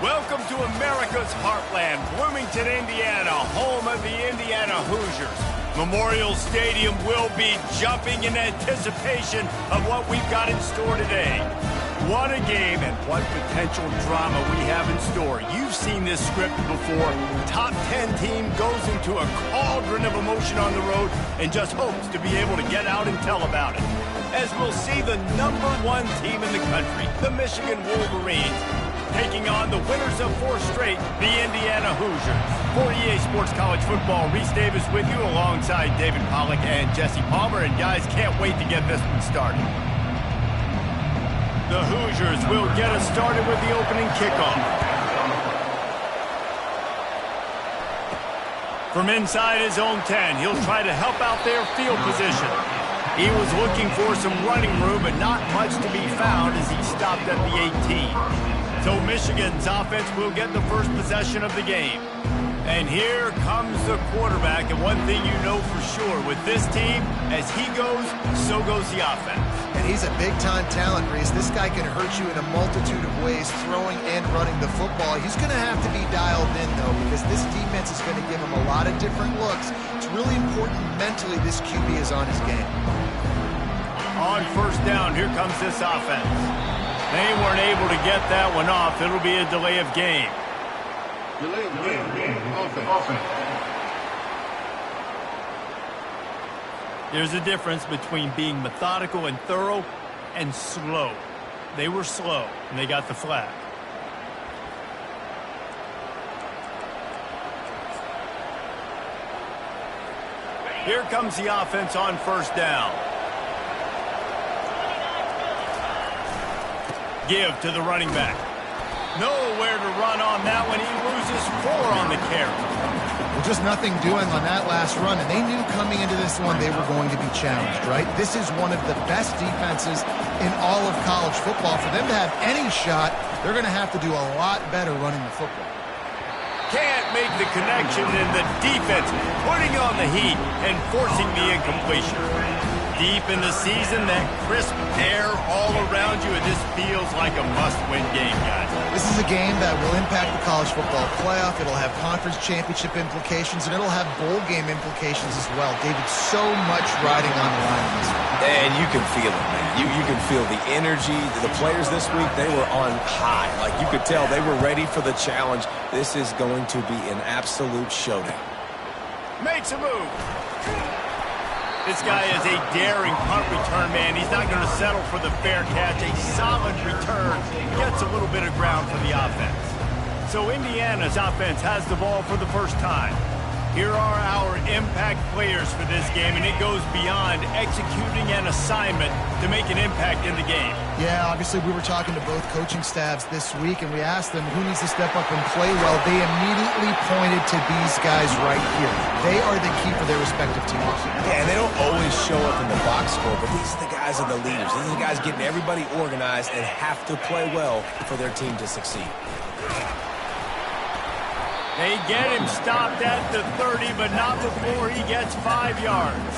Welcome to America's heartland, Bloomington, Indiana, home of the Indiana Hoosiers. Memorial Stadium will be jumping in anticipation of what we've got in store today. What a game and what potential drama we have in store. You've seen this script before. Top 10 team goes into a cauldron of emotion on the road and just hopes to be able to get out and tell about it. As we'll see the #1 team in the country, the Michigan Wolverines, taking on the winners of 4 straight, the Indiana Hoosiers. For EA Sports College Football, Reese Davis with you alongside David Pollack and Jesse Palmer. And guys, can't wait to get this one started. The Hoosiers will get us started with the opening kickoff. From inside his own 10, he'll try to help out their field position. He was looking for some running room, but not much to be found as he stopped at the 18. So Michigan's offense will get the first possession of the game. And here comes the quarterback. And one thing you know for sure with this team, as he goes, so goes the offense. And he's a big-time talent, Reese. This guy can hurt you in a multitude of ways, throwing and running the football. He's going to have to be dialed in, though, because this defense is going to give him a lot of different looks. It's really important mentally this QB is on his game. On first down, here comes this offense. They weren't able to get that one off. It'll be a delay of game. Delay of game. Offense. There's a difference between being methodical and thorough and slow. They were slow, and they got the flag. Here comes the offense on first down. Give to the running back. Nowhere to run on that one. He loses 4 on the carry. Well, just nothing doing on that last run, and they knew coming into this one they were going to be challenged, right? This is one of the best defenses in all of college football. For them to have any shot, they're going to have to do a lot better running the football. Can't make the connection, and the defense putting on the heat and forcing the incompletion. Deep in the season, that crisp air all around you, and this feels like a must-win game, guys. This is a game that will impact the college football playoff. It'll have conference championship implications, and it'll have bowl game implications as well. David, so much riding on the line in this one. And you can feel it, man. You can feel the energy. The players this week, they were on high. Like, you could tell they were ready for the challenge. This is going to be an absolute showdown. Makes a move. This guy is a daring punt return man. He's not going to settle for the fair catch. A solid return gets a little bit of ground for the offense. So Indiana's offense has the ball for the first time. Here are our impact players for this game, and it goes beyond executing an assignment to make an impact in the game. Yeah, obviously we were talking to both coaching staffs this week, and we asked them who needs to step up and play well. They immediately pointed to these guys right here. They are the key for their respective teams. Yeah, and they don't always show up in the box score, but these are the guys are the leaders. These are the guys getting everybody organized and have to play well for their team to succeed. They get him stopped at the 30, but not before he gets 5 yards.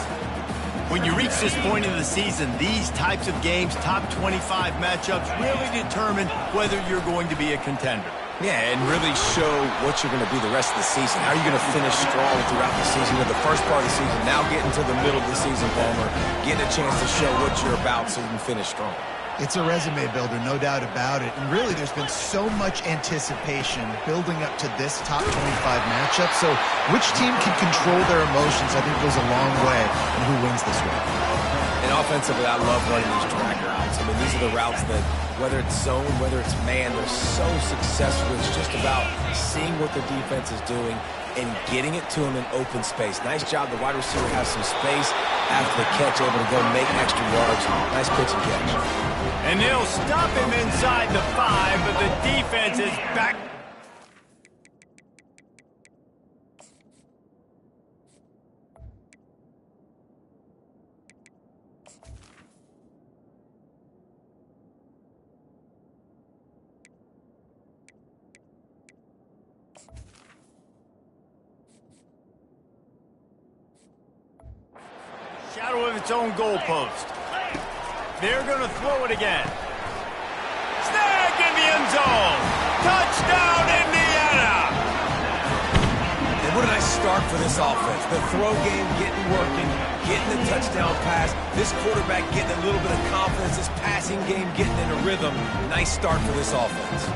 When you reach this point in the season, these types of games, top 25 matchups, really determine whether you're going to be a contender. Yeah, and really show what you're going to be the rest of the season. How are you going to finish strong throughout the season? With the first part of the season, now getting to the middle of the season, Palmer, getting a chance to show what you're about so you can finish strong. It's a resume builder, no doubt about it. And really, there's been so much anticipation building up to this top 25 matchup. So which team can control their emotions, I think, goes a long way in who wins this one. And offensively, I love running these drag routes. I mean, these are the routes that, whether it's zone, whether it's man, they're so successful. It's just about seeing what the defense is doing and getting it to him in open space. Nice job. The wide receiver has some space after the catch, able to go make extra yards. Nice pitch and catch. And they'll stop him inside the 5, but the defense is back. Shadow of its own goalpost. They're going to throw it again. Snagged in the end zone. Touchdown, Indiana! And what a nice start for this offense. The throw game getting working, getting the touchdown pass. This quarterback getting a little bit of confidence. This passing game getting in a rhythm. Nice start for this offense.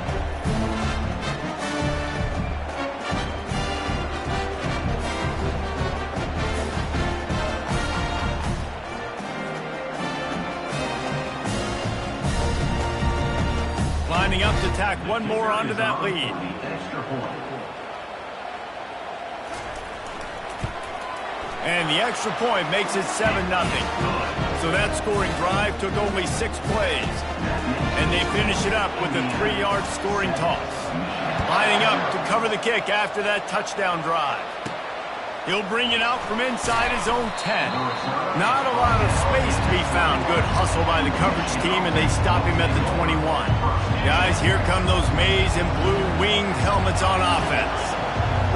Lining up to tack one more onto that lead. And the extra point makes it 7-0. So that scoring drive took only 6 plays. And they finish it up with a 3-yard scoring toss. Lining up to cover the kick after that touchdown drive. He'll bring it out from inside his own 10. Not a lot of space to be found. Good hustle by the coverage team, and they stop him at the 21. Guys, here come those maize and blue winged helmets on offense.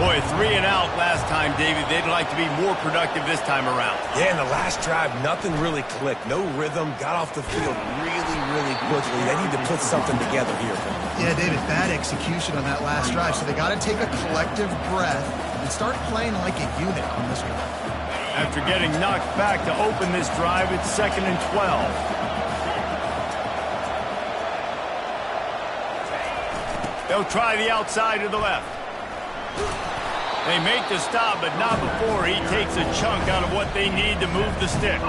Boy, 3 and out last time, David. They'd like to be more productive this time around. Yeah, in the last drive, nothing really clicked. No rhythm. Got off the field really quickly. They need to put something together here. Yeah, David, bad execution on that last drive. So they got to take a collective breath and start playing like a unit on this one. After getting knocked back to open this drive, it's 2nd and 12. They'll try the outside to the left. They make the stop, but not before he takes a chunk out of what they need to move the sticks.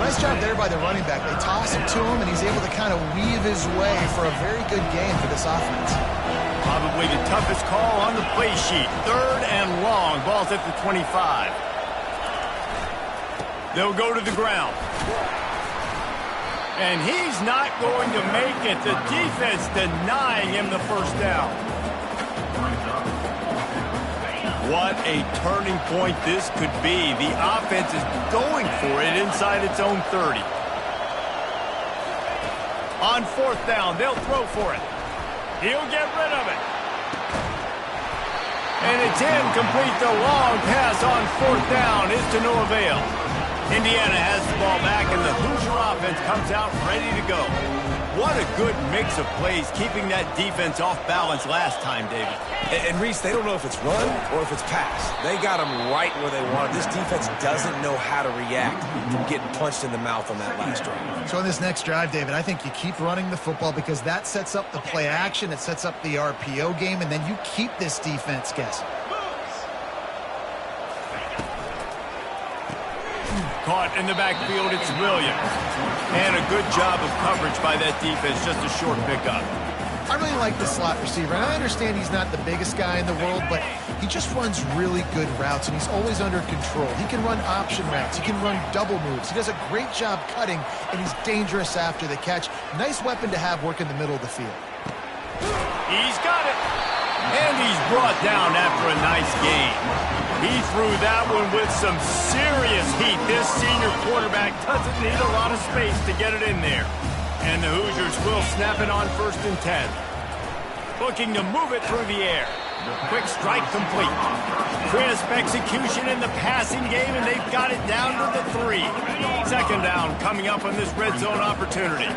Nice job there by the running back. They toss it to him, and he's able to kind of weave his way for a very good game for this offense. Probably the toughest call on the play sheet. 3rd and long. Ball's at the 25. They'll go to the ground. And he's not going to make it. The defense denying him the first down. What a turning point this could be. The offense is going for it inside its own 30. On 4th down, they'll throw for it. He'll get rid of it. And it's incomplete. The long pass on 4th down is to no avail. Indiana has the ball back, and the Hoosier offense comes out ready to go. What a good mix of plays, keeping that defense off balance last time, David. And Reese, they don't know if it's run or if it's pass. They got them right where they want it. This defense doesn't know how to react from getting punched in the mouth on that last drive. So on this next drive, David, I think you keep running the football because that sets up the play action, it sets up the RPO game, and then you keep this defense guessing. Caught in the backfield, it's Williams. And a good job of coverage by that defense, just a short pickup. I really like the slot receiver, and I understand he's not the biggest guy in the world, but he just runs really good routes, and he's always under control. He can run option routes. He can run double moves. He does a great job cutting, and he's dangerous after the catch. Nice weapon to have work in the middle of the field. He's got it. And he's brought down after a nice gain. He threw that one with some serious heat. This senior quarterback doesn't need a lot of space to get it in there. And the Hoosiers will snap it on 1st and 10. Looking to move it through the air. Quick strike complete. Crisp execution in the passing game, and they've got it down to the 3. 2nd down coming up on this red zone opportunity.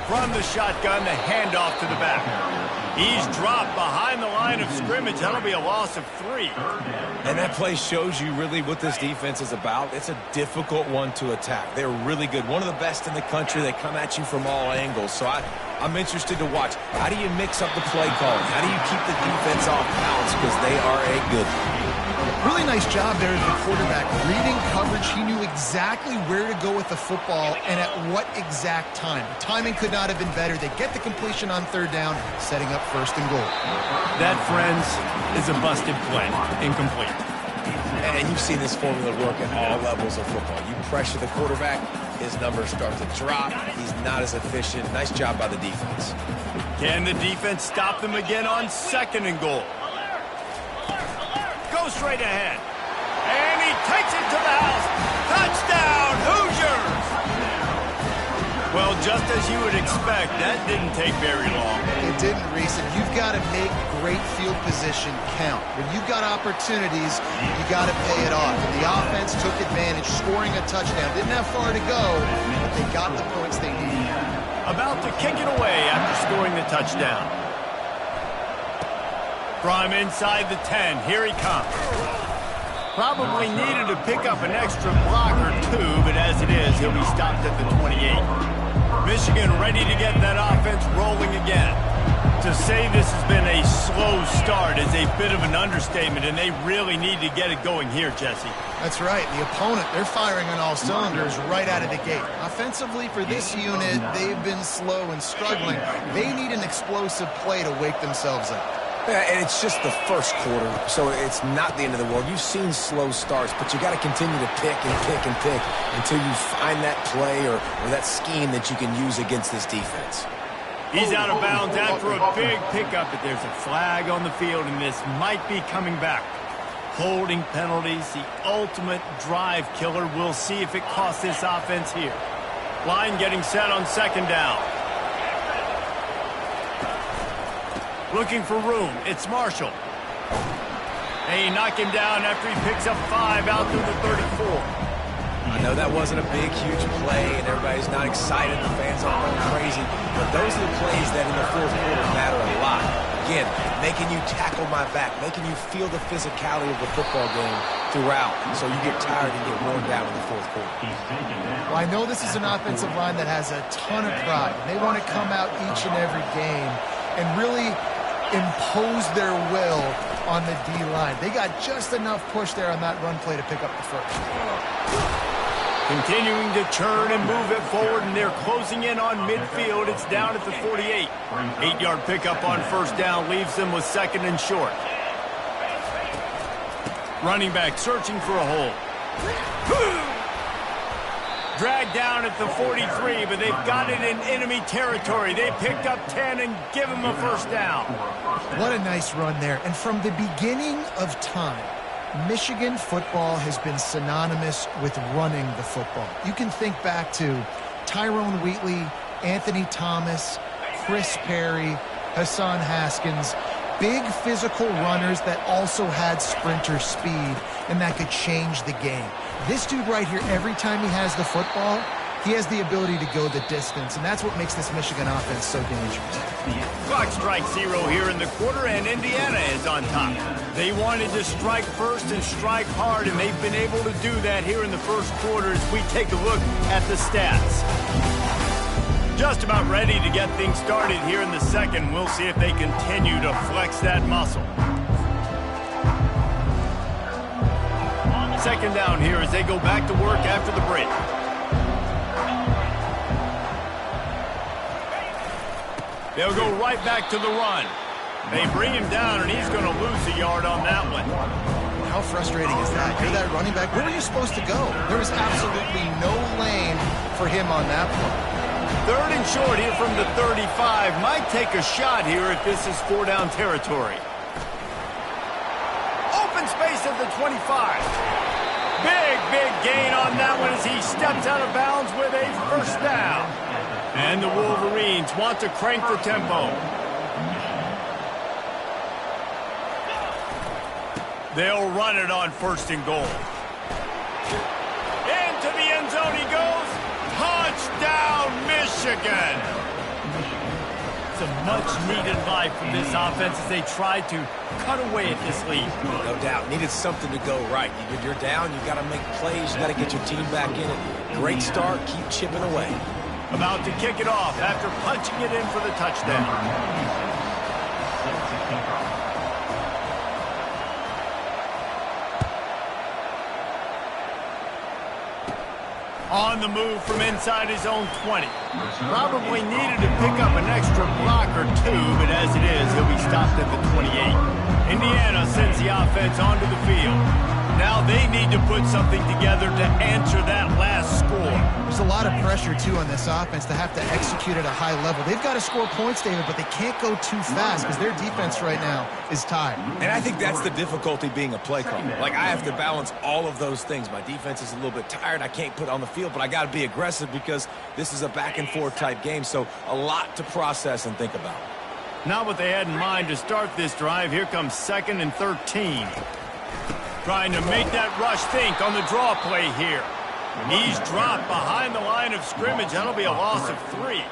From the shotgun, the handoff to the back. He's dropped behind the line of scrimmage. That'll be a loss of 3. And that play shows you really what this defense is about. It's a difficult one to attack. They're really good. One of the best in the country. They come at you from all angles. So I'm interested to watch. How do you mix up the play calling? How do you keep the defense off balance? Because they are a good one. Really nice job there as the quarterback. Reading coverage, he knew exactly where to go with the football and at what exact time. The timing could not have been better. They get the completion on 3rd down, setting up 1st and goal. That, friends, is a busted play. Incomplete. And you've seen this formula work at all levels of football. You pressure the quarterback, his numbers start to drop. He's not as efficient. Nice job by the defense. Can the defense stop them again on 2nd and goal? Go straight ahead. And he takes it to the house. Touchdown, Hoosiers! Well, just as you would expect, that didn't take very long. It didn't, Reese, and you've got to make great field position count. When you've got opportunities, you got to pay it off. And the offense took advantage, scoring a touchdown. Didn't have far to go, but they got the points they needed. About to kick it away after scoring the touchdown. From inside the 10, here he comes. Probably needed to pick up an extra block or two, but as it is, he'll be stopped at the 28. Michigan ready to get that offense rolling again. To say this has been a slow start is a bit of an understatement, and they really need to get it going here, Jesse. That's right. The opponent, they're firing on all cylinders right out of the gate. Offensively, for this unit, they've been slow and struggling. They need an explosive play to wake themselves up. Yeah, and it's just the first quarter, so it's not the end of the world. You've seen slow starts, but you got to continue to pick and pick and pick until you find that play or that scheme that you can use against this defense. He's out of bounds after a big pickup, but there's a flag on the field, and this might be coming back. Holding penalties, the ultimate drive killer. We'll see if it costs this offense here. Line getting set on second down. Looking for room. It's Marshall. They knock him down after he picks up 5 out through the 34. I know that wasn't a big, huge play, and everybody's not excited. The fans aren't going crazy. But those are the plays that in the fourth quarter matter a lot. Again, making you tackle my back, making you feel the physicality of the football game throughout, so you get tired and get worn down in the fourth quarter. Well, I know this is an offensive line that has a ton of pride. They want to come out each and every game and really impose their will on the D-line. They got just enough push there on that run play to pick up the first. Continuing to turn and move it forward, and they're closing in on midfield. It's down at the 48. 8-yard pickup on first down leaves them with second and short. Running back searching for a hole. Dragged down at the 43, but they've got it in enemy territory. They picked up 10 and give him a first down. What a nice run there. And from the beginning of time, Michigan football has been synonymous with running the football. You can think back to Tyrone Wheatley, Anthony Thomas, Chris Perry, Hassan Haskins. Big physical runners that also had sprinter speed and that could change the game. This dude right here, every time he has the football, he has the ability to go the distance, and that's what makes this Michigan offense so dangerous. Clock strikes 0 here in the quarter, and Indiana is on top. They wanted to strike first and strike hard, and they've been able to do that here in the first quarter as we take a look at the stats. Just about ready to get things started here in the second. We'll see if they continue to flex that muscle. Second down here as they go back to work after the break. They'll go right back to the run. They bring him down, and he's going to lose a yard on that one. How frustrating is that? You're that running back. Where were you supposed to go? There was absolutely no lane for him on that play. Third and short here from the 35. Might take a shot here if this is 4-down territory. Open space at the 25. Big gain on that one as he steps out of bounds with a first down. And the Wolverines want to crank the tempo. They'll run it on first and goal. Into the end zone he goes. Touchdown, Michigan! It's a much-needed life from this offense as they try to cut away at this lead. No doubt. Needed something to go right. You're down. You've got to make plays. You've got to get your team back in it. Great start. Keep chipping away. About to kick it off after punching it in for the touchdown. On the move from inside his own 20. Probably needed to pick up an extra block or two, but as it is, he'll be stopped at the 28. Indiana sends the offense onto the field. Now they need to put something together to answer that last score. There's a lot of pressure, too, on this offense to have to execute at a high level. They've got to score points, David, but they can't go too fast because their defense right now is tired. And I think that's the difficulty being a play caller. Like, I have to balance all of those things. My defense is a little bit tired. I can't put on the field, but I got to be aggressive because this is a back-and-forth type game, so a lot to process and think about. Not what they had in mind to start this drive. Here comes 2nd and 13. Trying to make that rush think on the draw play here. He's dropped behind the line of scrimmage. That'll be a loss of 3.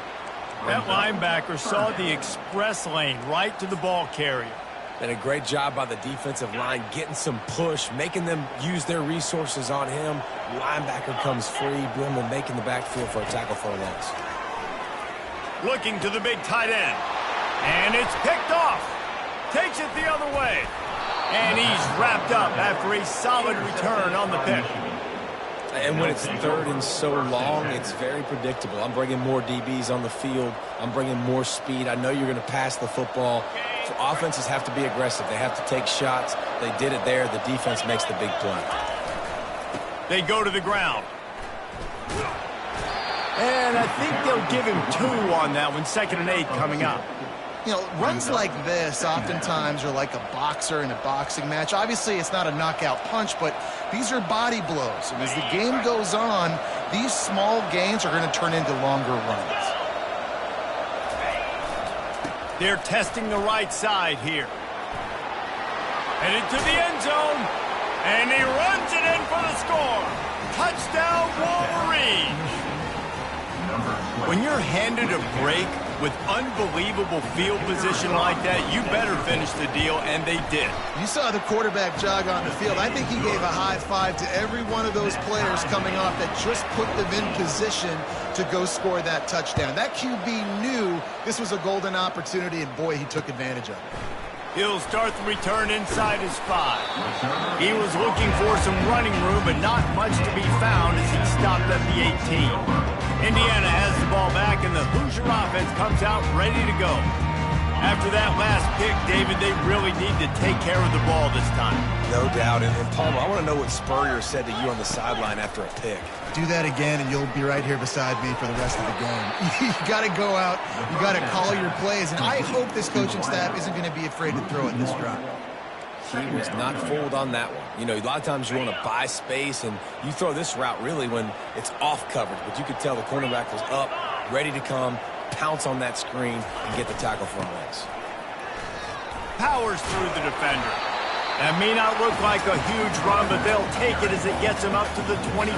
That linebacker saw the express lane right to the ball carrier. And a great job by the defensive line getting some push, making them use their resources on him. Linebacker comes free, boom, and making the backfield for a tackle for a loss. Looking to the big tight end. And it's picked off. Takes it the other way. And he's wrapped up after a solid return on the pick. And when it's 3rd and so long, it's very predictable. I'm bringing more DBs on the field. I'm bringing more speed. I know you're going to pass the football. So offenses have to be aggressive. They have to take shots. They did it there. The defense makes the big play. They go to the ground. And I think they'll give him 2 on that one. 2nd and 8 coming up. You know, runs like this oftentimes are like a boxer in a boxing match. Obviously, it's not a knockout punch, but these are body blows. And as the game goes on, these small gains are going to turn into longer runs. They're testing the right side here. Headed to the end zone. And he runs it in for the score. Touchdown, Wolverine. When you're handed a break with unbelievable field position like that, you better finish the deal, and they did. You saw the quarterback jog on the field. I think he gave a high five to every one of those players coming off that just put them in position to go score that touchdown. That QB knew this was a golden opportunity, and boy, he took advantage of it. He'll start the return inside his 5. He was looking for some running room, but not much to be found as he stopped at the 18. Indiana has the ball back, and the Hoosier offense comes out ready to go. After that last pick, David, they really need to take care of the ball this time. No doubt. And Palmer, I want to know what Spurrier said to you on the sideline after a pick. Do that again, and you'll be right here beside me for the rest of the game. You got to go out. You got to call your plays. And I hope this coaching staff isn't going to be afraid to throw it this drive. He was not fooled on that one. You know, a lot of times you want to buy space, and you throw this route really when it's off coverage. But you could tell the cornerback was up, ready to come, pounce on that screen, and get the tackle for a loss. Powers through the defender. That may not look like a huge run, but they'll take it as it gets him up to the 24.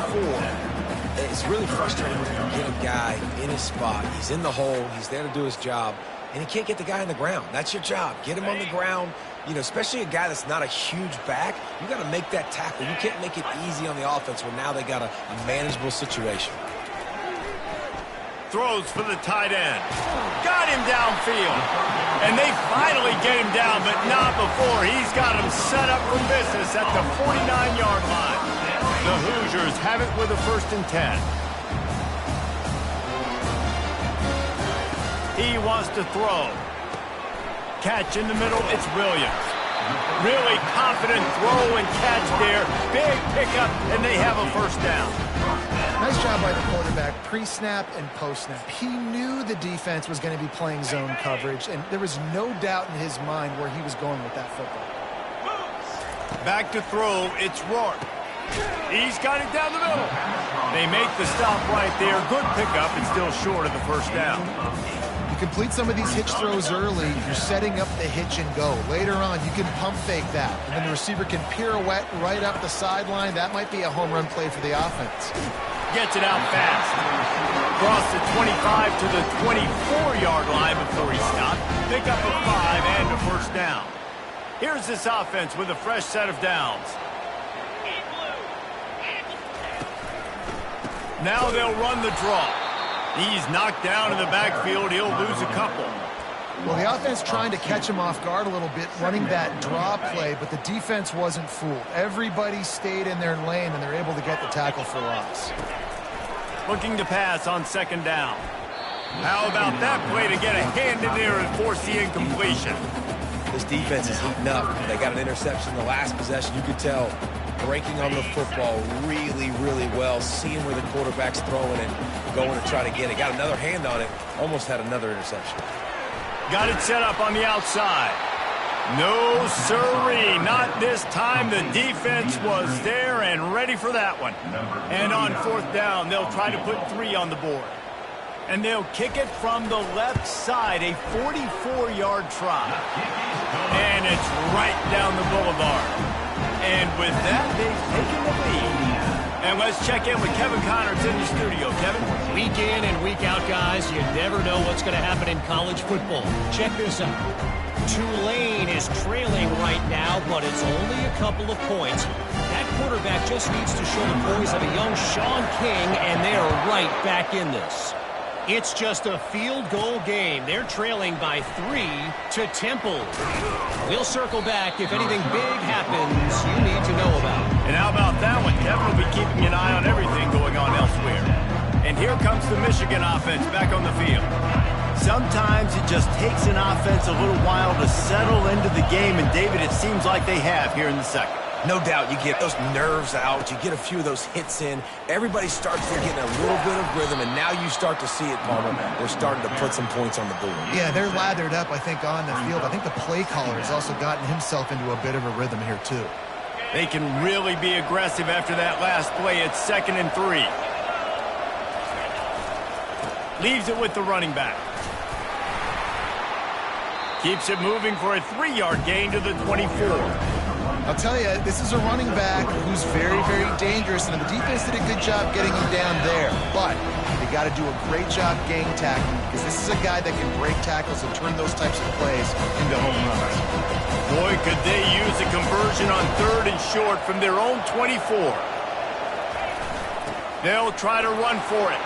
It's really frustrating when you get a guy in his spot. He's in the hole. He's there to do his job, and he can't get the guy on the ground. That's your job. Get him on the ground. You know, especially a guy that's not a huge back, you got to make that tackle. You can't make it easy on the offense when now they got a manageable situation. Throws for the tight end. Got him downfield. And they finally get him down, but not before. He's got him set up for business at the 49-yard line. The Hoosiers have it with a 1st and 10. He wants to throw. Catch in the middle, it's Williams. Really confident throw and catch there. Big pickup, and they have a 1st down. Nice job by the quarterback, pre-snap and post-snap. He knew the defense was going to be playing zone coverage, and there was no doubt in his mind where he was going with that football. Back to throw, it's Rourke. He's got it down the middle. They make the stop right there. Good pickup, and still short of the 1st down. You complete some of these hitch throws early, you're setting up the hitch and go. Later on, you can pump fake that, and then the receiver can pirouette right up the sideline. That might be a home run play for the offense. Gets it out fast. Across the 25 to the 24-yard line before he stopped. Pick up a 5 and a 1st down. Here's this offense with a fresh set of downs. Now they'll run the draw. He's knocked down in the backfield. He'll lose a couple. Well, the offense trying to catch him off guard a little bit, running that draw play, but the defense wasn't fooled. Everybody stayed in their lane, and they're able to get the tackle for loss. Looking to pass on 2nd down. How about that play to get a hand in there and force the incompletion? This defense is heating up. They got an interception in the last possession. You could tell breaking on the football really, really well, seeing where the quarterback's throwing and going to try to get it. Got another hand on it, almost had another interception. Got it set up on the outside. No, sirree, not this time. The defense was there and ready for that one. And on fourth down, they'll try to put 3 on the board. And they'll kick it from the left side, a 44-yard try. And it's right down the boulevard. And with that, they've taken the lead. And let's check in with Kevin Connors in the studio. Kevin? Week in and week out, guys, you never know what's going to happen in college football. Check this out. Tulane is trailing right now, but it's only a couple of points. That quarterback just needs to show the boys of a young Sean King, and they are right back in this. It's just a field goal game. They're trailing by 3 to Temple. We'll circle back if anything big happens you need to know about. And how about that one? Kevin will be keeping an eye on everything going on elsewhere. And here comes the Michigan offense back on the field. Sometimes it just takes an offense a little while to settle into the game, and David, it seems like they have here in the second. No doubt, you get those nerves out, you get a few of those hits in, everybody starts to get a little bit of rhythm, and now you start to see it, Palmer. They're starting to put some points on the board. Yeah, they're lathered up, I think, on the field. I think the play caller has also gotten himself into a bit of a rhythm here, too. They can really be aggressive after that last play. It's 2nd and 3. Leaves it with the running back. Keeps it moving for a 3-yard gain to the 24. I'll tell you, this is a running back who's very, very dangerous, and the defense did a good job getting him down there. But they got to do a great job gang tackling, because this is a guy that can break tackles and turn those types of plays into home runs. Boy, could they use a conversion on 3rd and short from their own 24. They'll try to run for it.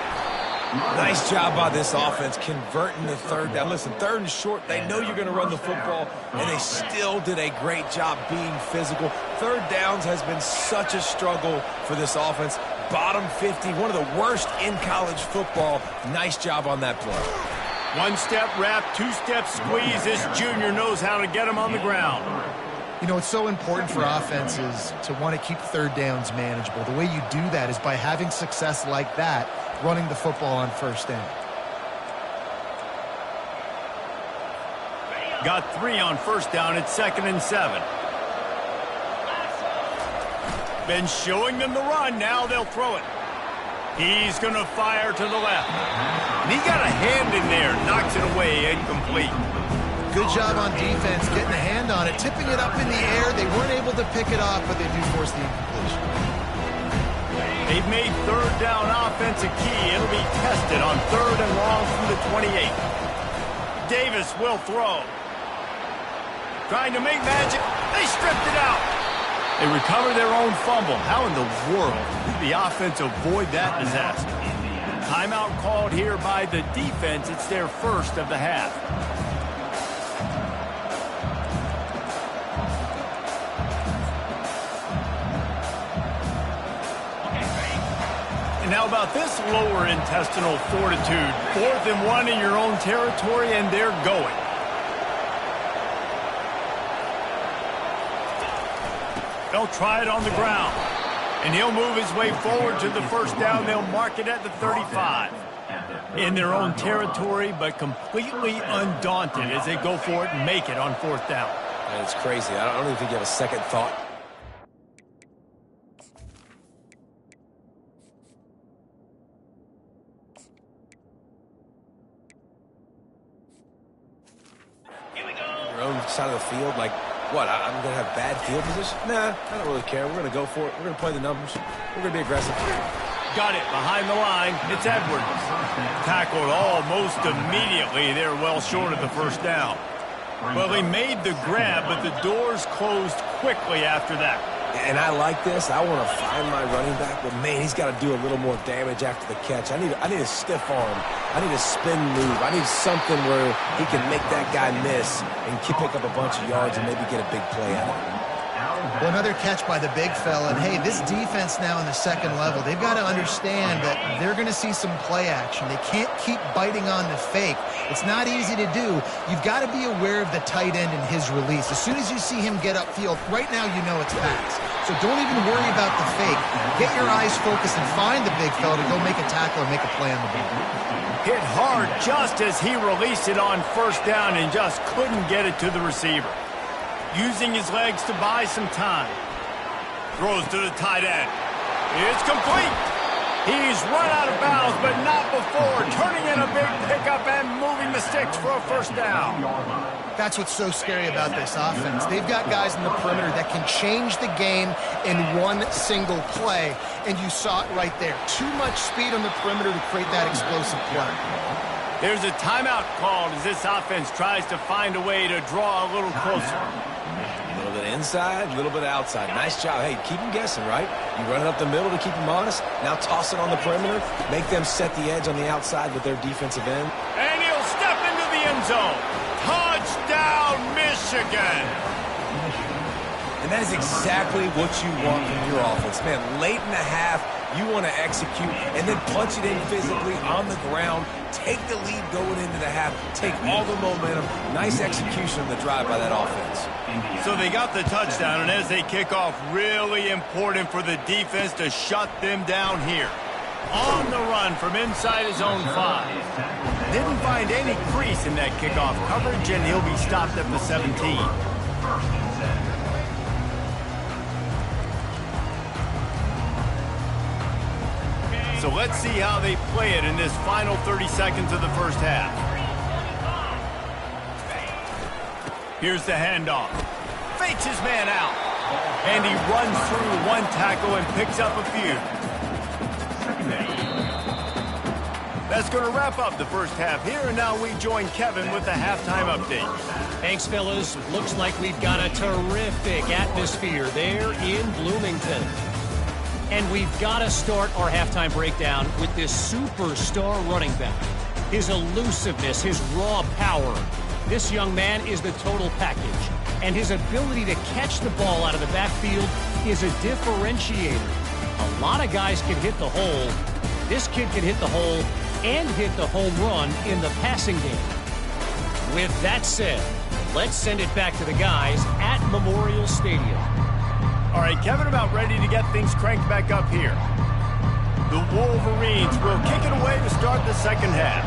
Nice job by this offense converting the 3rd down. Listen, 3rd and short, they know you're going to run the football, and they still did a great job being physical. 3rd downs has been such a struggle for this offense. Bottom 50, one of the worst in college football. Nice job on that play. 1-step wrap, 2-step squeeze. This junior knows how to get him on the ground. You know, it's so important for offenses to want to keep 3rd downs manageable. The way you do that is by having success like that, running the football on 1st down. Got 3 on 1st down. It's 2nd and 7. Been showing them the run. Now they'll throw it. He's going to fire to the left. And he got a hand in there. Knocks it away. Incomplete. Good job on defense, getting a hand on it, tipping it up in the air. They weren't able to pick it off, but they do force the incompletion. They've made 3rd down offense a key. It'll be tested on 3rd and long from the 28. Davis will throw. Trying to make magic. They stripped it out. They recover their own fumble. How in the world did the offense avoid that disaster? Timeout called here by the defense. It's their 1st of the half. Now about this lower intestinal fortitude. 4th and 1 in your own territory, and they're going. They'll try it on the ground. And he'll move his way forward to the 1st down. They'll mark it at the 35. In their own territory, but completely undaunted as they go for it and make it on 4th down. And it's crazy. I don't even think you have a second thought. Side of the field, like, what, I'm going to have bad field position? Nah, I don't really care. We're going to go for it. We're going to play the numbers. We're going to be aggressive. Got it behind the line. It's Edwards. Tackled almost immediately. They're well short of the 1st down. Well, they made the grab, but the doors closed quickly after that. And I like this. I want to find my running back, but man, he's got to do a little more damage after the catch. I need a stiff arm. I need a spin move. I need something where he can make that guy miss and pick up a bunch of yards and maybe get a big play out of it. Well, another catch by the big fella. And, hey, this defense now in the second level, they've got to understand that they're going to see some play action. They can't keep biting on the fake. It's not easy to do. You've got to be aware of the tight end and his release. As soon as you see him get upfield, right now you know it's pass. So don't even worry about the fake. Get your eyes focused and find the big fella to go make a tackle or make a play on the ball. Hit hard just as he released it on first down and just couldn't get it to the receiver. Using his legs to buy some time. Throws to the tight end. It's complete. He's run out of bounds, but not before turning in a big pickup and moving the sticks for a first down. That's what's so scary about this offense. They've got guys in the perimeter that can change the game in one single play, and you saw it right there. Too much speed on the perimeter to create that explosive play. There's a timeout called as this offense tries to find a way to draw a little closer. A little bit inside, a little bit outside. Nice job. Hey, keep them guessing, right? You run it up the middle to keep them honest. Now toss it on the perimeter. Make them set the edge on the outside with their defensive end. And he'll step into the end zone. Touchdown, Michigan. And that is exactly what you want from your offense. Man, late in the half, you want to execute and then punch it in physically on the ground. Take the lead going into the half. Take all the momentum. Nice execution on the drive by that offense. So they got the touchdown, and as they kick off, really important for the defense to shut them down here. On the run from inside his own 5. Didn't find any crease in that kickoff coverage, and he'll be stopped at the 17. So let's see how they play it in this final 30 seconds of the first half. Here's the handoff. Fakes his man out. And he runs through one tackle and picks up a few. That's going to wrap up the first half here, and now we join Kevin with the halftime update. Thanks, fellas. Looks like we've got a terrific atmosphere there in Bloomington. And we've got to start our halftime breakdown with this superstar running back. His elusiveness, his raw power. This young man is the total package. And his ability to catch the ball out of the backfield is a differentiator. A lot of guys can hit the hole. This kid can hit the hole and hit the home run in the passing game. With that said, let's send it back to the guys at Memorial Stadium. All right, Kevin, about ready to get things cranked back up here. The Wolverines will kick it away to start the second half.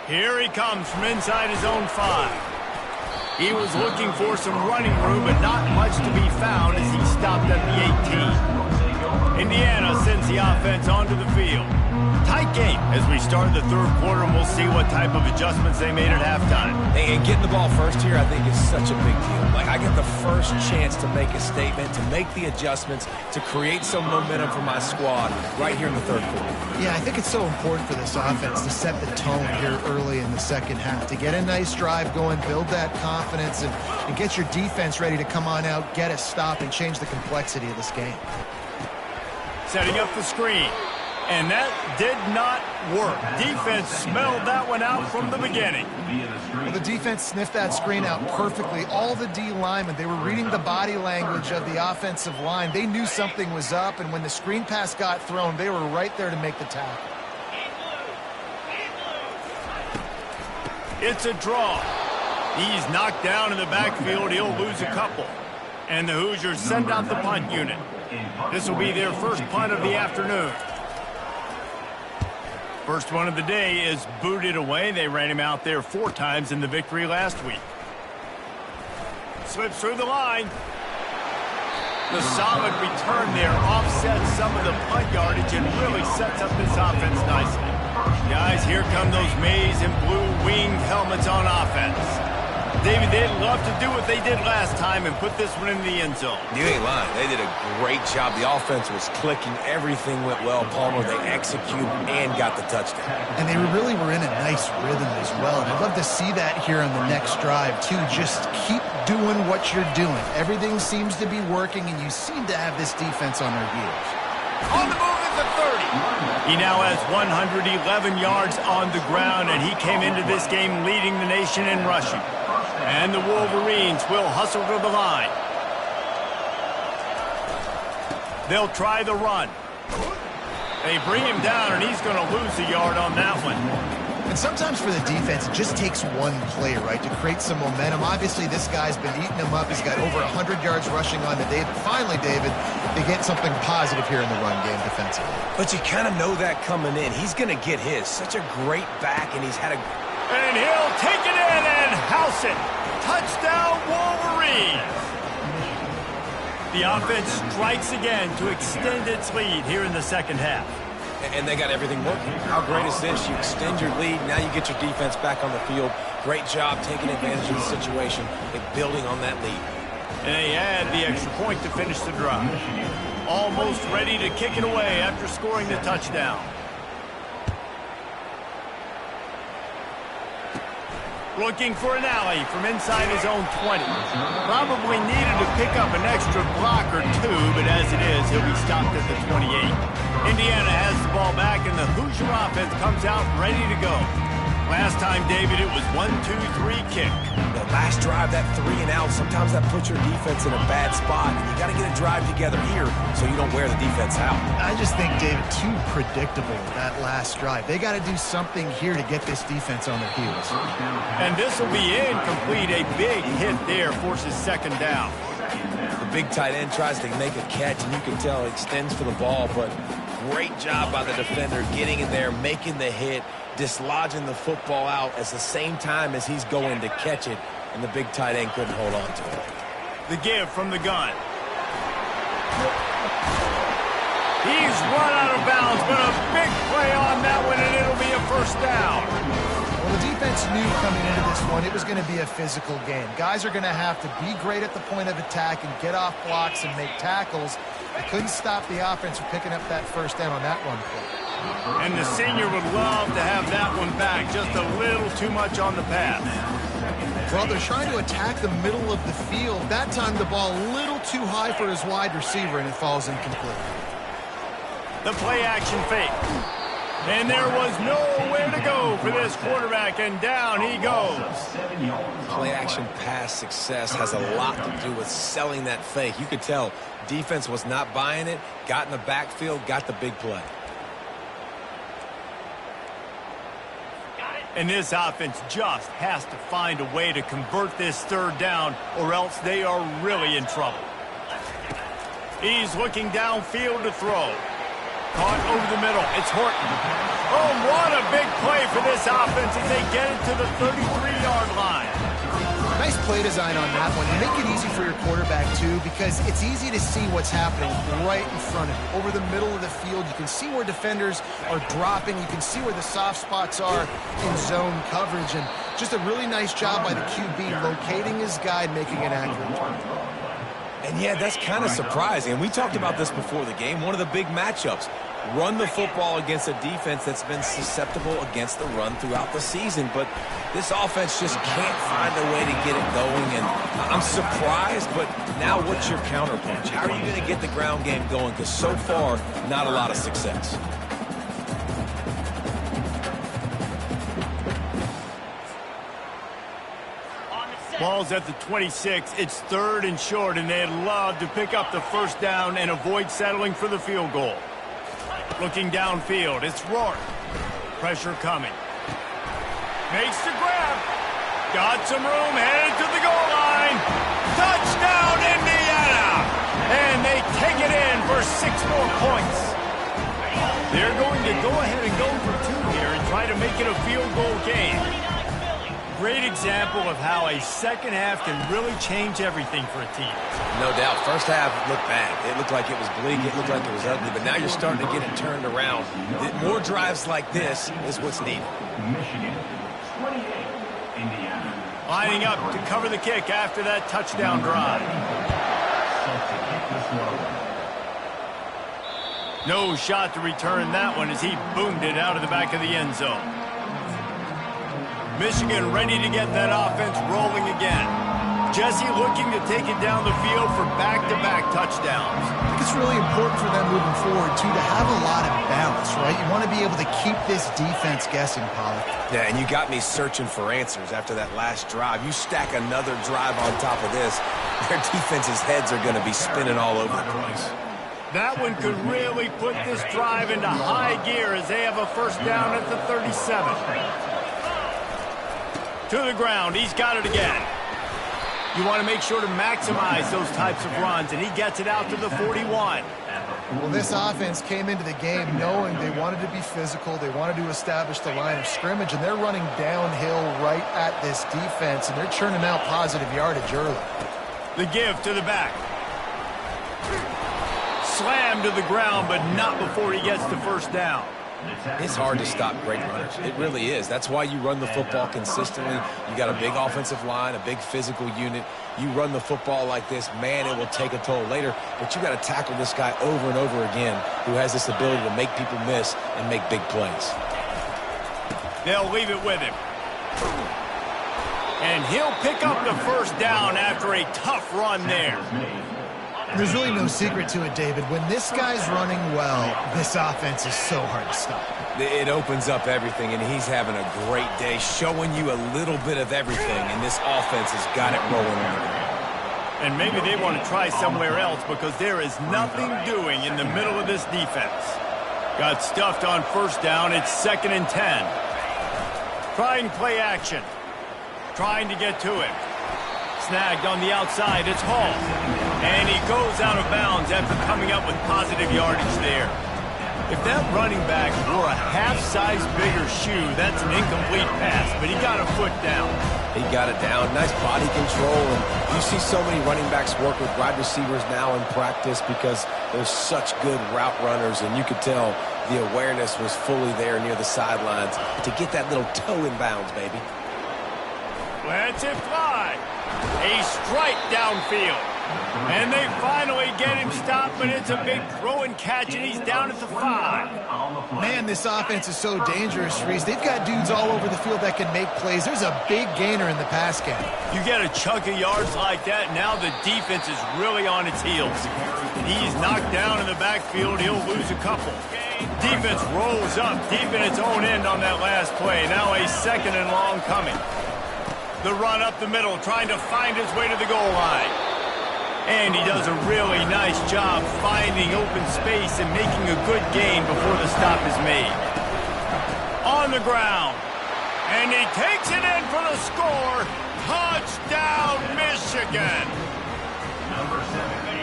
Here he comes from inside his own 5. He was looking for some running room, but not much to be found as he stopped at the 18. Indiana sends the offense onto the field. Tight game as we start the third quarter, and we'll see what type of adjustments they made at halftime. And getting the ball first here, I think, is such a big deal. Like, I get the first chance to make a statement, to make the adjustments, to create some momentum for my squad right here in the third quarter. Yeah, I think it's so important for this offense to set the tone here early in the second half, to get a nice drive going, build that confidence, and get your defense ready to come on out, get a stop, and change the complexity of this game. Setting up the screen. And that did not work. Defense smelled that one out from the beginning. Well, the defense sniffed that screen out perfectly. All the D linemen, they were reading the body language of the offensive line. They knew something was up, and when the screen pass got thrown, they were right there to make the tackle. It's a draw. He's knocked down in the backfield. He'll lose a couple. And the Hoosiers send out the punt unit. This will be their first punt of the afternoon. First one of the day is booted away. They ran him out there 4 times in the victory last week. Slips through the line. The solid return there offsets some of the punt yardage and really sets up this offense nicely. Guys, here come those maize and blue winged helmets on offense. David, they'd love to do what they did last time and put this one in the end zone. You ain't lying. They did a great job. The offense was clicking. Everything went well. Palmer, they executed and got the touchdown. And they really were in a nice rhythm as well. And I'd love to see that here on the next drive, too. Just keep doing what you're doing. Everything seems to be working, and you seem to have this defense on their heels. On the move at the 30. He now has 111 yards on the ground, and he came into this game leading the nation in rushing. And the Wolverines will hustle to the line. They'll try the run. They bring him down, and he's going to lose a yard on that one. And sometimes for the defense, it just takes one play, right, to create some momentum. Obviously, this guy's been eating him up. He's got over 100 yards rushing on to David. Finally, David, they get something positive here in the run game defensively. But you kind of know that coming in. He's going to get his. Such a great back, and he's had a... And he'll take it in and house it. Touchdown, Wolverines. The offense strikes again to extend its lead here in the second half. And they got everything working. How great is this? You extend your lead. Now you get your defense back on the field. Great job taking advantage of the situation and building on that lead. And they add the extra point to finish the drive. Almost ready to kick it away after scoring the touchdown. Looking for an alley from inside his own 20. Probably needed to pick up an extra block or two, but as it is, he'll be stopped at the 28. Indiana has the ball back, and the Hoosier offense comes out ready to go. Last time, David, it was 1-2-3 kick. The last drive, that 3 and out, sometimes that puts your defense in a bad spot. And you got to get a drive together here so you don't wear the defense out. I just think, David, too predictable that last drive. They got to do something here to get this defense on their heels. And this will be incomplete. A big hit there forces second down. The big tight end tries to make a catch, and you can tell he extends for the ball, but great job by the defender getting in there, making the hit, dislodging the football out at the same time as he's going to catch it, and the big tight end couldn't hold on to it. The give from the gun. He's run out of bounds, but a big play on that one, and it'll be a first down. Well, the defense knew coming into this one it was going to be a physical game. Guys are going to have to be great at the point of attack and get off blocks and make tackles. They couldn't stop the offense from picking up that first down on that run play. And the senior would love to have that one back. Just a little too much on the pass. Well, they're trying to attack the middle of the field. That time the ball a little too high for his wide receiver, and it falls incomplete. The play-action fake. And there was nowhere to go for this quarterback, and down he goes. Play-action pass success has a lot to do with selling that fake. You could tell defense was not buying it, got in the backfield, got the big play. And this offense just has to find a way to convert this third down, or else they are really in trouble. He's looking downfield to throw. Caught over the middle. It's Horton. Oh, what a big play for this offense as they get it to the 33-yard line. Nice play design on that one. You make it easy for your quarterback, too, because it's easy to see what's happening right in front of you. Over the middle of the field, you can see where defenders are dropping. You can see where the soft spots are in zone coverage. And just a really nice job by the QB locating his guy, making an accurate target. And yeah, that's kind of surprising. And we talked about this before the game. One of the big matchups. Run the football against a defense that's been susceptible against the run throughout the season. But this offense just can't find a way to get it going. And I'm surprised, but now what's your counterpunch? How are you going to get the ground game going? Because so far, not a lot of success. Ball's at the 26. It's third and short, and they'd love to pick up the first down and avoid settling for the field goal. Looking downfield, it's Rourke. Pressure coming. Makes the grab. Got some room, headed to the goal line. Touchdown, Indiana! And they take it in for 6 more points. They're going to go ahead and go for 2 here and try to make it a field goal game. Great example of how a second half can really change everything for a team. No doubt. First half looked bad. It looked like it was bleak. It looked like it was ugly. But now you're starting to get it turned around. More drives like this is what's needed. Michigan, 28, Indiana. Lining up to cover the kick after that touchdown drive. No shot to return that one as he boomed it out of the back of the end zone. Michigan ready to get that offense rolling again. Jesse looking to take it down the field for back-to-back touchdowns. I think it's really important for them moving forward, too, to have a lot of balance, right? You want to be able to keep this defense guessing, Pollard. Yeah, and you got me searching for answers after that last drive. You stack another drive on top of this, their defense's heads are going to be spinning all over the place. That one could really put this drive into high gear as they have a first down at the 37. To the ground. He's got it again. You want to make sure to maximize those types of runs, and he gets it out to the 41. Well, this offense came into the game knowing they wanted to be physical, they wanted to establish the line of scrimmage, and they're running downhill right at this defense, and they're churning out positive yardage early. The give to the back. Slammed to the ground, but not before he gets the first down. It's hard to stop great runners. It really is. That's why you run the football consistently. You got a big offensive line, a big physical unit. You run the football like this, man, it will take a toll later. But you got to tackle this guy over and over again who has this ability to make people miss and make big plays. They'll leave it with him. And he'll pick up the first down after a tough run there. There's really no secret to it, David. When this guy's running well, this offense is so hard to stop. It opens up everything, and he's having a great day, showing you a little bit of everything, and this offense has got it rolling on the ground. And maybe they want to try somewhere else because there is nothing doing in the middle of this defense. Got stuffed on first down. It's 2nd and 10. Trying play action. Trying to get to him. Snagged on the outside. It's Hall. And he goes out of bounds after coming up with positive yardage there. If that running back wore a half-size bigger shoe, that's an incomplete pass, but he got a foot down. He got it down. Nice body control. And you see so many running backs work with wide receivers now in practice because they're such good route runners, and you could tell the awareness was fully there near the sidelines to get that little toe in bounds, baby. Lets it fly. A strike downfield. And they finally get him stopped, but it's a big throw and catch, and he's down at the 5. Man, this offense is so dangerous, Reese. They've got dudes all over the field that can make plays. There's a big gainer in the pass game. You get a chunk of yards like that, now the defense is really on its heels. He's knocked down in the backfield. He'll lose a couple. Defense rolls up deep in its own end on that last play. Now a 2nd and long coming. The run up the middle, trying to find his way to the goal line. And he does a really nice job finding open space and making a good gain before the stop is made. On the ground. And he takes it in for the score. Touchdown, Michigan.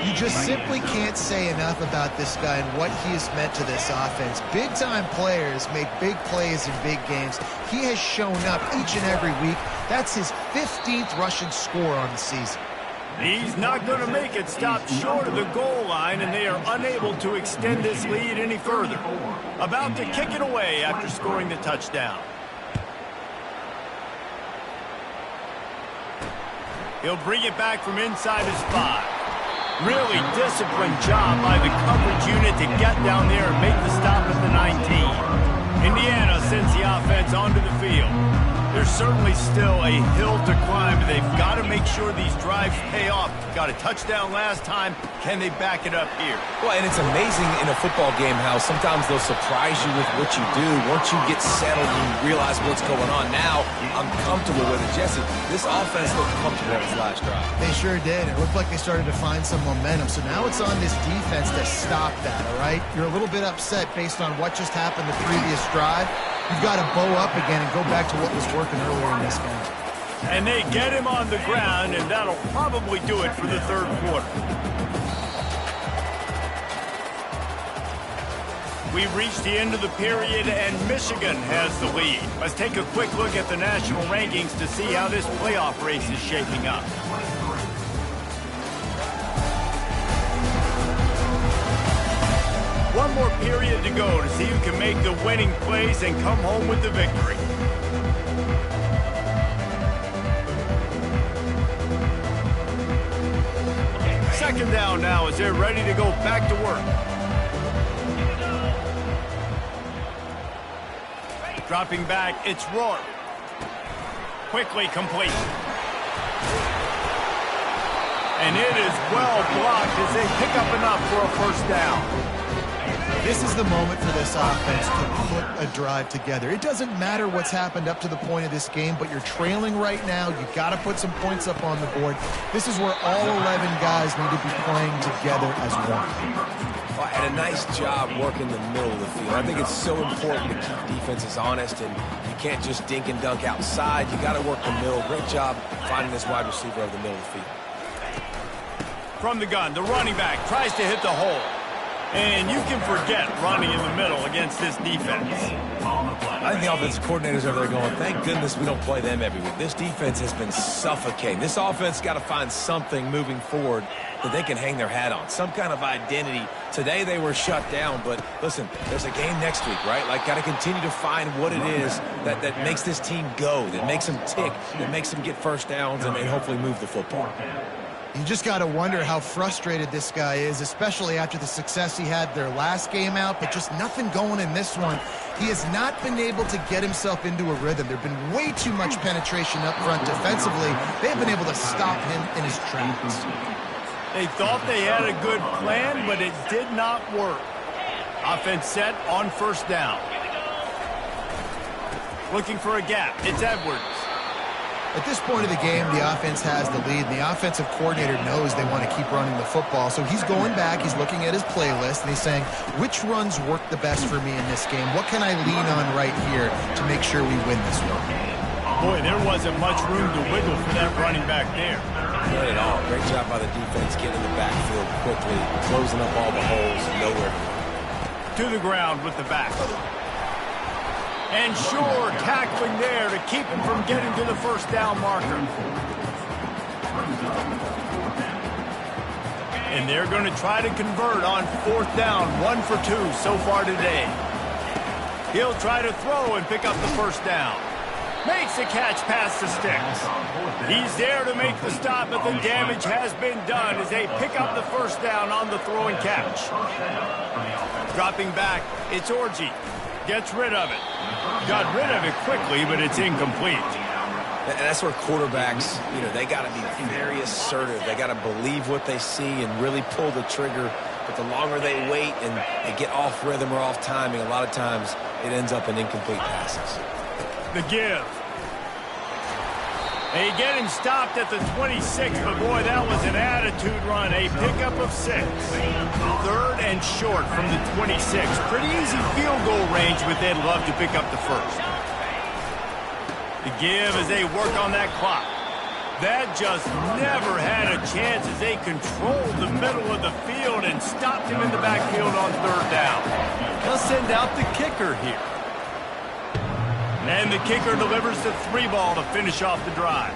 You just simply can't say enough about this guy and what he has meant to this offense. Big-time players make big plays in big games. He has shown up each and every week. That's his 15th rushing score on the season. He's not going to make it stop short of the goal line, and they are unable to extend this lead any further. About to kick it away after scoring the touchdown. He'll bring it back from inside his 5. Really disciplined job by the coverage unit to get down there and make the stop at the 19. Indiana sends the offense onto the field. There's certainly still a hill to climb, but they've got to make sure these drives pay off. Got a touchdown last time. Can they back it up here? Well, and it's amazing in a football game how sometimes they'll surprise you with what you do. Once you get settled, you realize what's going on. Now, I'm comfortable with it. Jesse, this offense looked comfortable in its last drive. They sure did. It looked like they started to find some momentum. So now it's on this defense to stop that, all right? You're a little bit upset based on what just happened the previous drive. You've got to bow up again and go back to what was working earlier in this game. And they get him on the ground, and that'll probably do it for the 3rd quarter. We've reached the end of the period, and Michigan has the lead. Let's take a quick look at the national rankings to see how this playoff race is shaping up. One more period to go to see who can make the winning plays and come home with the victory. Second down now as they're ready to go back to work. Dropping back, it's Rourke. Quickly complete. And it is well blocked as they pick up enough for a first down. This is the moment for this offense to put a drive together. It doesn't matter what's happened up to the point of this game, but you're trailing right now. You've got to put some points up on the board. This is where all 11 guys need to be playing together as one. Well, and a nice job working the middle of the field. I think it's so important to keep defenses honest, and you can't just dink and dunk outside. You got to work the middle. Great job finding this wide receiver over the middle of the field. From the gun, the running back tries to hit the hole. And you can forget running in the middle against this defense. I think the offensive coordinators over there going, thank goodness we don't play them every week. This defense has been suffocating. This offense got to find something moving forward that they can hang their hat on, some kind of identity. Today they were shut down, but listen, there's a game next week, right? Like, got to continue to find what it is that makes this team go, that makes them tick, that makes them get first downs and hopefully move the football. You just got to wonder how frustrated this guy is, especially after the success he had their last game out, but just nothing going in this one. He has not been able to get himself into a rhythm. There's been way too much penetration up front defensively. They've been able to stop him in his tracks. They thought they had a good plan, but it did not work. Offense set on first down. Looking for a gap. It's Edwards. At this point of the game, the offense has the lead, and the offensive coordinator knows they want to keep running the football. So he's going back, he's looking at his playlist, and he's saying, which runs work the best for me in this game? What can I lean on right here to make sure we win this one? Boy, there wasn't much room to wiggle for that running back there. Not at all. Great job by the defense getting in the backfield quickly, closing up all the holes, nowhere to the ground with the back. And Shore tackling there to keep him from getting to the first down marker. And they're going to try to convert on fourth down, 1 for 2 so far today. He'll try to throw and pick up the first down. Makes the catch past the sticks. He's there to make the stop, but the damage has been done as they pick up the first down on the throw and catch. Dropping back, it's Orji. Gets rid of it. Got rid of it quickly, but it's incomplete. And that's where quarterbacks, they got to be very assertive. They got to believe what they see and really pull the trigger. But the longer they wait and they get off rhythm or off timing, a lot of times it ends up in incomplete passes. The give. They get him stopped at the 26, but boy, that was an attitude run. A pickup of 6. Third and short from the 26. Pretty easy field goal range, but they'd love to pick up the first. The give as they work on that clock. That just never had a chance as they controlled the middle of the field and stopped him in the backfield on third down. They'll send out the kicker here. And the kicker delivers the 3 ball to finish off the drive.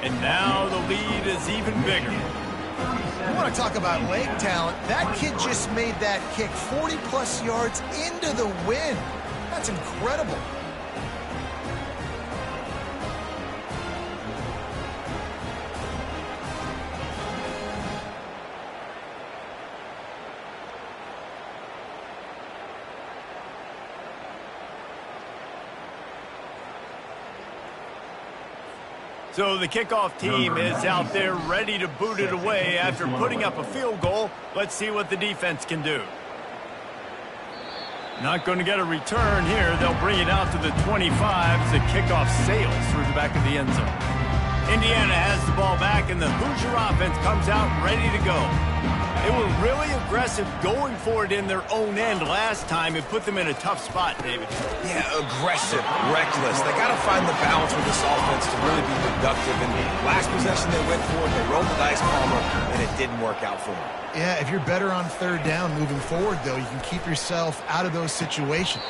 And now the lead is even bigger. I want to talk about leg talent. That kid just made that kick 40-plus yards into the wind. That's incredible. So the kickoff team is out there ready to boot it away after putting up a field goal. Let's see what the defense can do. Not going to get a return here. They'll bring it out to the 25 as the kickoff sails through the back of the end zone. Indiana has the ball back, and the Hoosier offense comes out ready to go. They were really aggressive going for it in their own end last time. It put them in a tough spot, David. Yeah, aggressive, reckless. They got to find the balance with this offense to really be productive. And last possession they went for it, they rolled the dice, Palmer, and it didn't work out for them. Yeah, if you're better on third down moving forward, though, you can keep yourself out of those situations.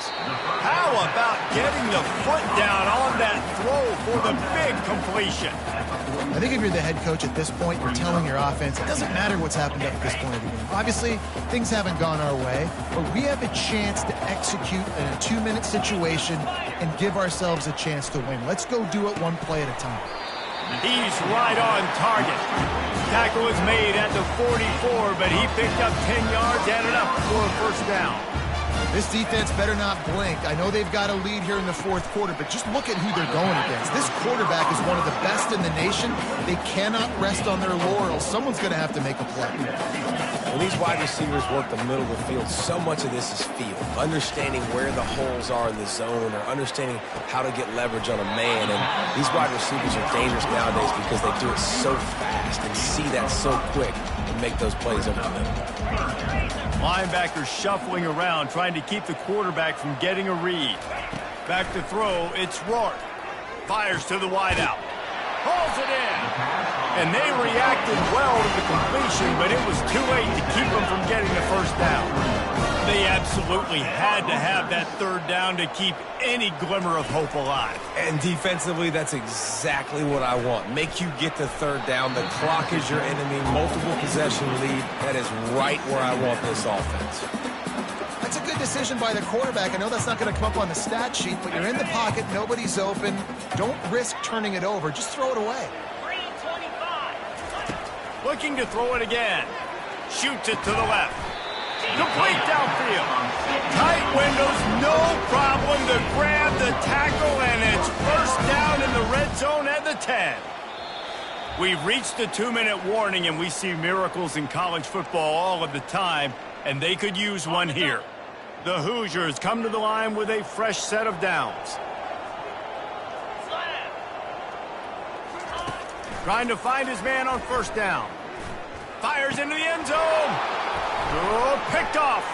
How about getting the foot down on that throw for the big completion? I think if you're the head coach at this point, you're telling your offense, it doesn't matter what's happened up at this point of the game. Obviously, things haven't gone our way, but we have a chance to execute in a 2-minute situation and give ourselves a chance to win. Let's go do it one play at a time. He's right on target. Tackle was made at the 44, but he picked up 10 yards, added up for a first down. This defense better not blink. I know they've got a lead here in the fourth quarter, but just look at who they're going against. This quarterback is one of the best in the nation. They cannot rest on their laurels. Someone's going to have to make a play. When these wide receivers work the middle of the field, so much of this is feel. Understanding where the holes are in the zone or understanding how to get leverage on a man. And these wide receivers are dangerous nowadays because they do it so fast and see that so quick and make those plays over the middle. Linebackers shuffling around, trying to keep the quarterback from getting a read. Back to throw, it's Rourke. Fires to the wideout. Hauls it in. And they reacted well to the completion, but it was too late to keep them from getting the first down. They absolutely had to have that third down to keep any glimmer of hope alive. And defensively, that's exactly what I want. Make you get the third down. The clock is your enemy. Multiple possession lead. That is right where I want this offense. That's a good decision by the quarterback. I know that's not going to come up on the stat sheet, but you're in the pocket. Nobody's open. Don't risk turning it over. Just throw it away. Looking to throw it again. Shoots it to the left. Complete downfield. Tight windows, no problem to grab the tackle, and it's first down in the red zone at the 10. We've reached the 2-minute warning, and we see miracles in college football all of the time, and they could use one here. The Hoosiers come to the line with a fresh set of downs. Trying to find his man on first down. Fires into the end zone. Oh, picked off.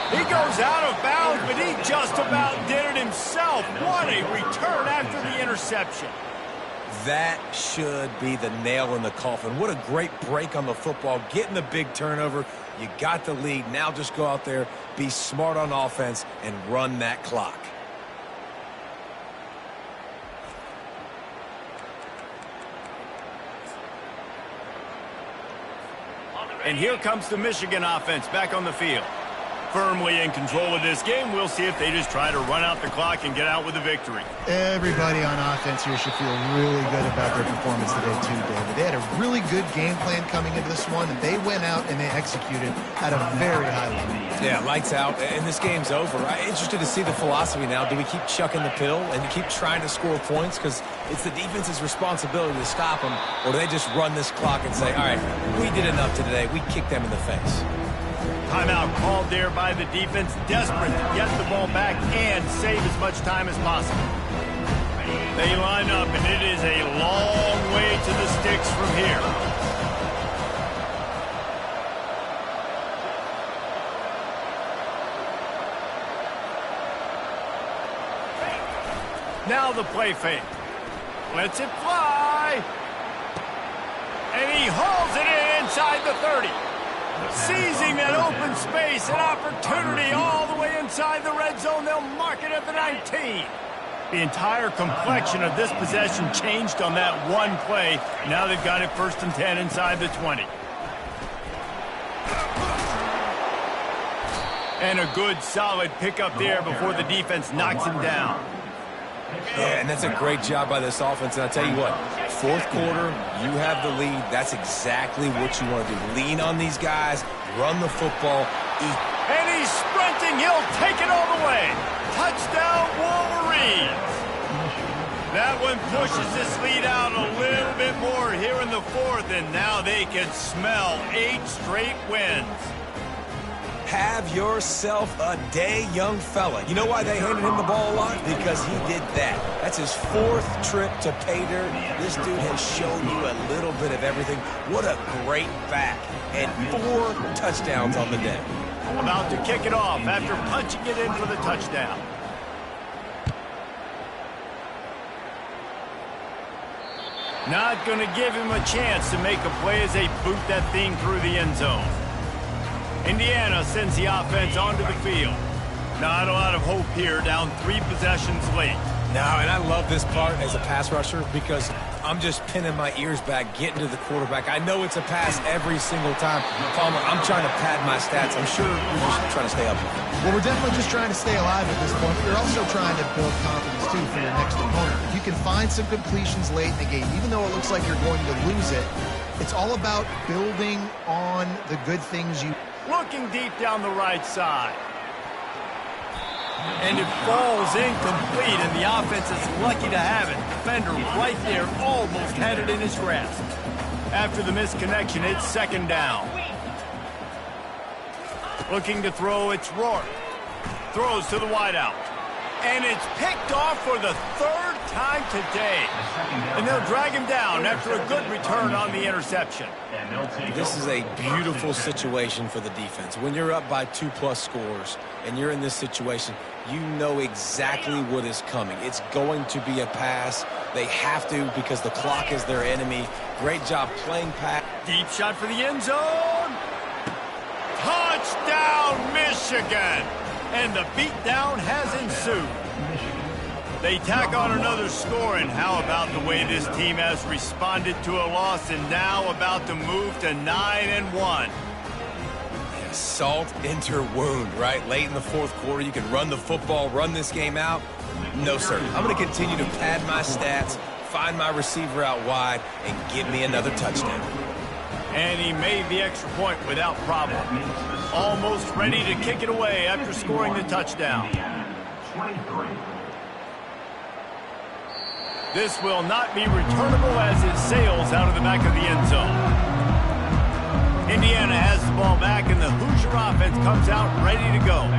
He goes out of bounds, but he just about did it himself. What a return after the interception. That should be the nail in the coffin. What a great break on the football. Getting the big turnover. You got the lead. Now just go out there, be smart on offense, and run that clock. And here comes the Michigan offense back on the field. Firmly in control of this game. We'll see if they just try to run out the clock and get out with a victory. Everybody on offense here should feel really good about their performance today too, David. They had a really good game plan coming into this one, and they went out and they executed at a very high level. Yeah, lights out, and this game's over. I'm interested to see the philosophy now. Do we keep chucking the pill and keep trying to score points because it's the defense's responsibility to stop them, or do they just run this clock and say, all right, we did enough today. We kicked them in the face. Timeout called there by the defense, desperate to get the ball back and save as much time as possible. They line up, and it is a long way to the sticks from here. Now the play fake. Lets it fly. And he hauls it in inside the 30. Seizing that open space, an opportunity all the way inside the red zone. They'll mark it at the 19. The entire complexion of this possession changed on that one play. Now they've got it 1st and 10 inside the 20. And a good, solid pickup there before the defense knocks him down. Yeah, and that's a great job by this offense. And I'll tell you what, fourth quarter, you have the lead. That's exactly what you want to do. Lean on these guys, run the football, eat. And he's sprinting. He'll take it all the way. Touchdown, Wolverines. That one pushes this lead out a little bit more here in the fourth, and now they can smell 8 straight wins. Have yourself a day, young fella. You know why they handed him the ball a lot? Because he did that. That's his 4th trip to pay dirt. This dude has shown you a little bit of everything. What a great back. And 4 touchdowns on the day. About to kick it off after punching it in for the touchdown. Not going to give him a chance to make a play as they boot that thing through the end zone. Indiana sends the offense onto the field. Not a lot of hope here, down 3 possessions late. No, and I love this part as a pass rusher because I'm just pinning my ears back, getting to the quarterback. I know it's a pass every single time. Palmer, I'm trying to pad my stats. I'm sure you're just trying to stay up. Well, we're definitely just trying to stay alive at this point. You're also trying to build confidence, too, for your next opponent. If you can find some completions late in the game, even though it looks like you're going to lose it, it's all about building on the good things you... looking deep down the right side. And it falls incomplete, and the offense is lucky to have it. Defender right there almost had it in his grasp. After the misconnection, it's second down. Looking to throw, it's Rourke. Throws to the wideout. And it's picked off for the third time today. And they'll drag him down after a good return on the interception. This is a beautiful situation for the defense. When you're up by 2+ scores and you're in this situation, you know exactly what is coming. It's going to be a pass. They have to because the clock is their enemy. Great job playing pass. Deep shot for the end zone. Touchdown, Michigan! And the beatdown has ensued. They tack on another score, and how about the way this team has responded to a loss and now about to move to 9-1. Salt into wound, right? Late in the fourth quarter, you can run the football, run this game out. No, sir. I'm going to continue to pad my stats, find my receiver out wide, and give me another touchdown. And he made the extra point without problem. Almost ready to kick it away after scoring the touchdown. This will not be returnable as it sails out of the back of the end zone. Indiana has the ball back, and the Hoosier offense comes out ready to go.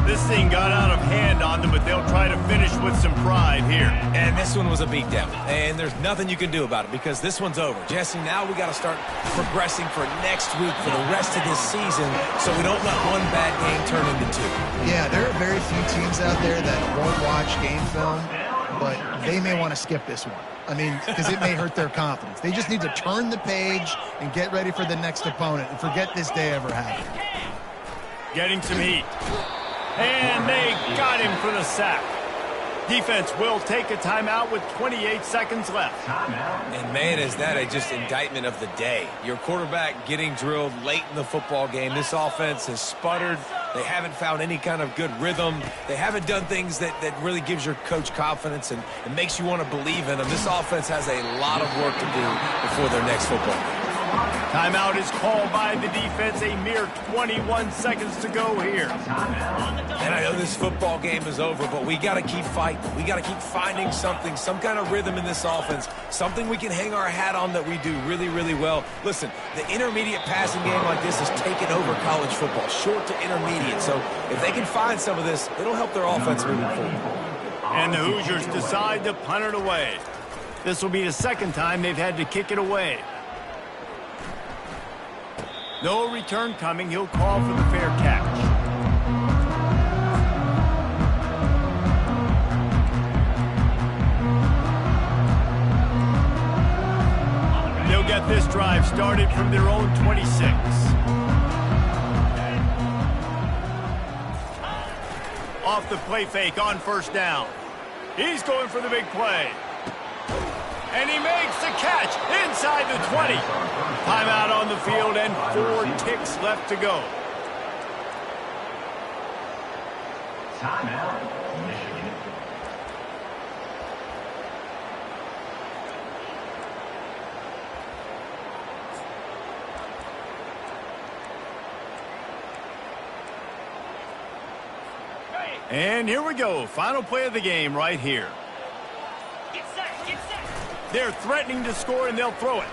This thing got out of hand on them, but they'll try to finish with some pride here. And this one was a beatdown, and there's nothing you can do about it because this one's over. Jesse, now we got to start progressing for next week for the rest of this season so we don't let one bad game turn into two. Yeah, there are very few teams out there that won't watch game film, but they may want to skip this one. I mean, because it may hurt their confidence. They just need to turn the page and get ready for the next opponent and forget this day ever happened. Getting some heat. And they got him for the sack. Defense will take a timeout with 28 seconds left. And, man, is that a just indictment of the day. Your quarterback getting drilled late in the football game. This offense has sputtered. They haven't found any kind of good rhythm. They haven't done things that really gives your coach confidence and makes you want to believe in them. This offense has a lot of work to do before their next football game. Timeout is called by the defense. A mere 21 seconds to go here. And I know this football game is over, but we got to keep fighting. We got to keep finding something, some kind of rhythm in this offense, something we can hang our hat on that we do really, really well. Listen, the intermediate passing game like this has taken over college football, short to intermediate. So if they can find some of this, it'll help their offense moving forward. And the Hoosiers decide to punt it away. This will be the second time they've had to kick it away. No return coming. He'll call for the fair catch. They'll get this drive started from their own 26. Off the play fake on first down. He's going for the big play. And he makes the catch inside the 20. Timeout on the field and 4 ticks left to go. Timeout, Michigan. And here we go. Final play of the game right here. They're threatening to score, and they'll throw it.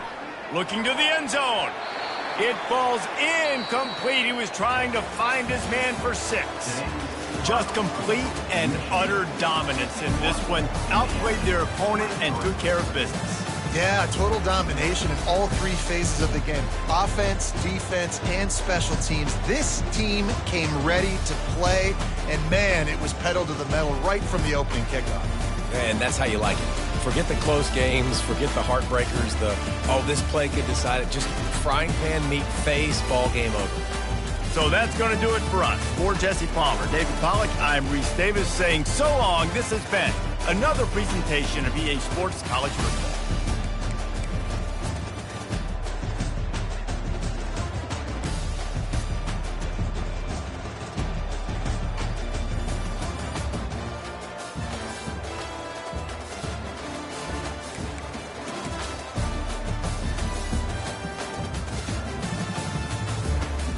Looking to the end zone. It falls incomplete. He was trying to find his man for 6. Just complete and utter dominance in this one. Outplayed their opponent and took care of business. Yeah, total domination in all 3 phases of the game. Offense, defense, and special teams. This team came ready to play, and, man, it was pedal to the metal right from the opening kickoff. And that's how you like it. Forget the close games, forget the heartbreakers, this play could decide it. Just frying pan meat face, ball game over. So that's going to do it for us. For Jesse Palmer, David Pollack, I'm Reese Davis saying so long. This has been another presentation of EA Sports College Football.